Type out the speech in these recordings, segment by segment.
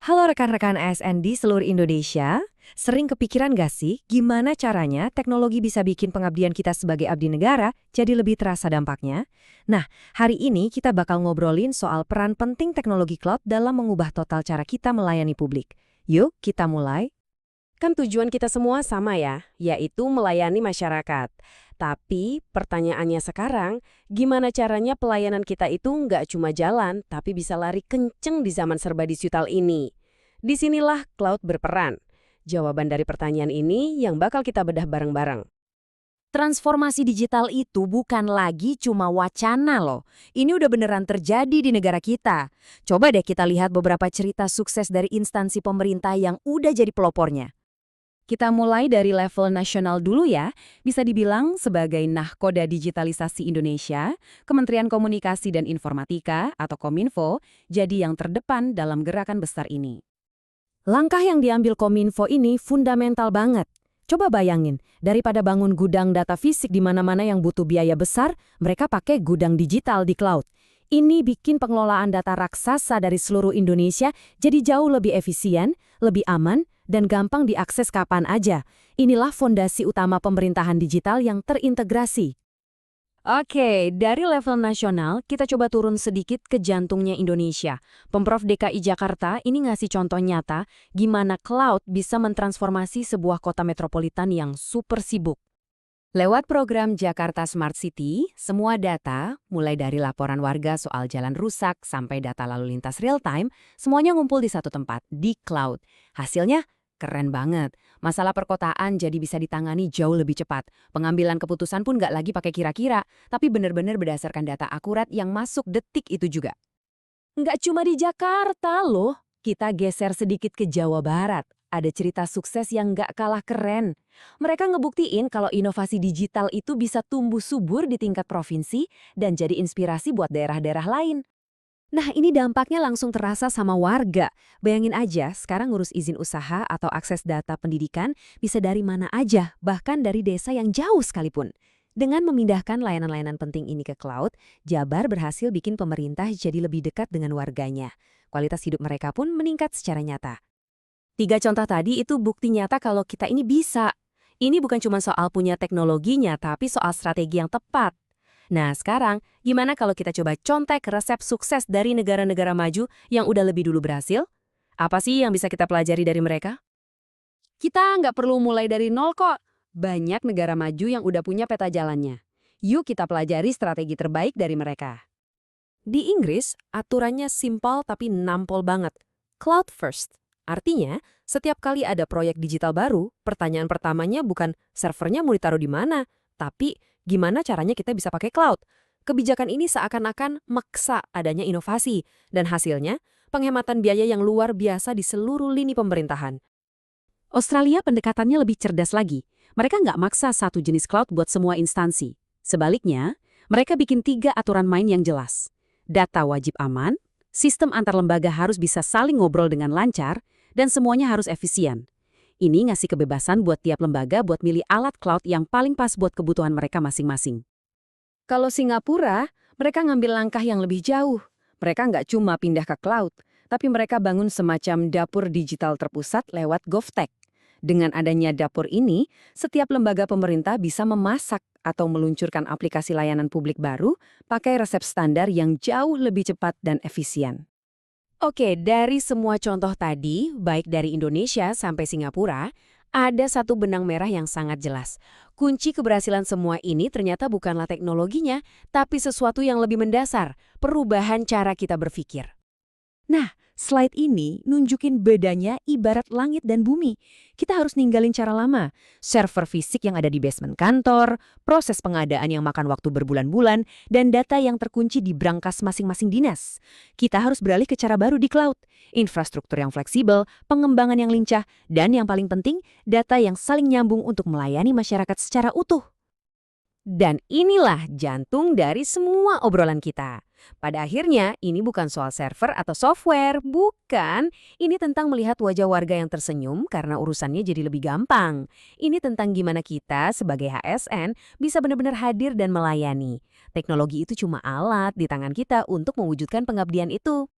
Halo rekan-rekan ASN di seluruh Indonesia, sering kepikiran gak sih gimana caranya teknologi bisa bikin pengabdian kita sebagai abdi negara jadi lebih terasa dampaknya? Nah, hari ini kita bakal ngobrolin soal peran penting teknologi cloud dalam mengubah total cara kita melayani publik. Yuk, kita mulai. Kan tujuan kita semua sama ya, yaitu melayani masyarakat. Tapi pertanyaannya sekarang, gimana caranya pelayanan kita itu nggak cuma jalan, tapi bisa lari kenceng di zaman serba digital ini? Disinilah cloud berperan. Jawaban dari pertanyaan ini yang bakal kita bedah bareng-bareng. Transformasi digital itu bukan lagi cuma wacana loh. Ini udah beneran terjadi di negara kita. Coba deh kita lihat beberapa cerita sukses dari instansi pemerintah yang udah jadi pelopornya. Kita mulai dari level nasional dulu ya. Bisa dibilang sebagai Nahkoda Digitalisasi Indonesia, Kementerian Komunikasi dan Informatika atau Kominfo jadi yang terdepan dalam gerakan besar ini. Langkah yang diambil Kominfo ini fundamental banget. Coba bayangin, daripada bangun gudang data fisik di mana-mana yang butuh biaya besar, mereka pakai gudang digital di cloud. Ini bikin pengelolaan data raksasa dari seluruh Indonesia jadi jauh lebih efisien, lebih aman, dan gampang diakses kapan aja. Inilah fondasi utama pemerintahan digital yang terintegrasi. Oke, dari level nasional, kita coba turun sedikit ke jantungnya Indonesia. Pemprov DKI Jakarta ini ngasih contoh nyata gimana cloud bisa mentransformasi sebuah kota metropolitan yang super sibuk. Lewat program Jakarta Smart City, semua data, mulai dari laporan warga soal jalan rusak sampai data lalu lintas real-time, semuanya ngumpul di satu tempat, di cloud. Hasilnya keren banget. Masalah perkotaan jadi bisa ditangani jauh lebih cepat. Pengambilan keputusan pun nggak lagi pakai kira-kira, tapi benar-benar berdasarkan data akurat yang masuk detik itu juga. Nggak cuma di Jakarta loh, kita geser sedikit ke Jawa Barat. Ada cerita sukses yang nggak kalah keren. Mereka ngebuktiin kalau inovasi digital itu bisa tumbuh subur di tingkat provinsi dan jadi inspirasi buat daerah-daerah lain. Nah, ini dampaknya langsung terasa sama warga. Bayangin aja, sekarang ngurus izin usaha atau akses data pendidikan bisa dari mana aja, bahkan dari desa yang jauh sekalipun. Dengan memindahkan layanan-layanan penting ini ke cloud, Jabar berhasil bikin pemerintah jadi lebih dekat dengan warganya. Kualitas hidup mereka pun meningkat secara nyata. 3 contoh tadi itu bukti nyata kalau kita ini bisa. Ini bukan cuma soal punya teknologinya, tapi soal strategi yang tepat. Nah, sekarang gimana kalau kita coba contek resep sukses dari negara-negara maju yang udah lebih dulu berhasil? Apa sih yang bisa kita pelajari dari mereka? Kita nggak perlu mulai dari nol kok. Banyak negara maju yang udah punya peta jalannya. Yuk kita pelajari strategi terbaik dari mereka. Di Inggris, aturannya simpel tapi nampol banget. Cloud first. Artinya, setiap kali ada proyek digital baru, pertanyaan pertamanya bukan servernya mau ditaruh di mana, tapi gimana caranya kita bisa pakai cloud? Kebijakan ini seakan-akan maksa adanya inovasi, dan hasilnya penghematan biaya yang luar biasa di seluruh lini pemerintahan. Australia pendekatannya lebih cerdas lagi. Mereka nggak maksa satu jenis cloud buat semua instansi. Sebaliknya, mereka bikin 3 aturan main yang jelas. Data wajib aman, sistem antar lembaga harus bisa saling ngobrol dengan lancar, dan semuanya harus efisien. Ini ngasih kebebasan buat tiap lembaga buat milih alat cloud yang paling pas buat kebutuhan mereka masing-masing. Kalau Singapura, mereka ngambil langkah yang lebih jauh. Mereka nggak cuma pindah ke cloud, tapi mereka bangun semacam dapur digital terpusat lewat GovTech. Dengan adanya dapur ini, setiap lembaga pemerintah bisa memasak atau meluncurkan aplikasi layanan publik baru pakai resep standar yang jauh lebih cepat dan efisien. Oke, dari semua contoh tadi, baik dari Indonesia sampai Singapura, ada satu benang merah yang sangat jelas. Kunci keberhasilan semua ini ternyata bukanlah teknologinya, tapi sesuatu yang lebih mendasar, perubahan cara kita berpikir. Nah, slide ini nunjukin bedanya ibarat langit dan bumi. Kita harus ninggalin cara lama. Server fisik yang ada di basement kantor, proses pengadaan yang makan waktu berbulan-bulan, dan data yang terkunci di brankas masing-masing dinas. Kita harus beralih ke cara baru di cloud. Infrastruktur yang fleksibel, pengembangan yang lincah, dan yang paling penting, data yang saling nyambung untuk melayani masyarakat secara utuh. Dan inilah jantung dari semua obrolan kita. Pada akhirnya, ini bukan soal server atau software, bukan. Ini tentang melihat wajah warga yang tersenyum karena urusannya jadi lebih gampang. Ini tentang gimana kita sebagai HSN bisa benar-benar hadir dan melayani. Teknologi itu cuma alat di tangan kita untuk mewujudkan pengabdian itu.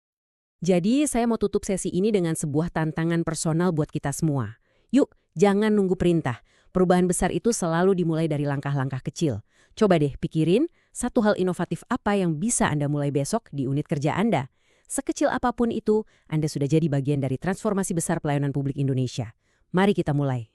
Jadi saya mau tutup sesi ini dengan sebuah tantangan personal buat kita semua. Yuk, jangan nunggu perintah. Perubahan besar itu selalu dimulai dari langkah-langkah kecil. Coba deh pikirin satu hal inovatif apa yang bisa Anda mulai besok di unit kerja Anda. Sekecil apapun itu, Anda sudah jadi bagian dari transformasi besar pelayanan publik Indonesia. Mari kita mulai.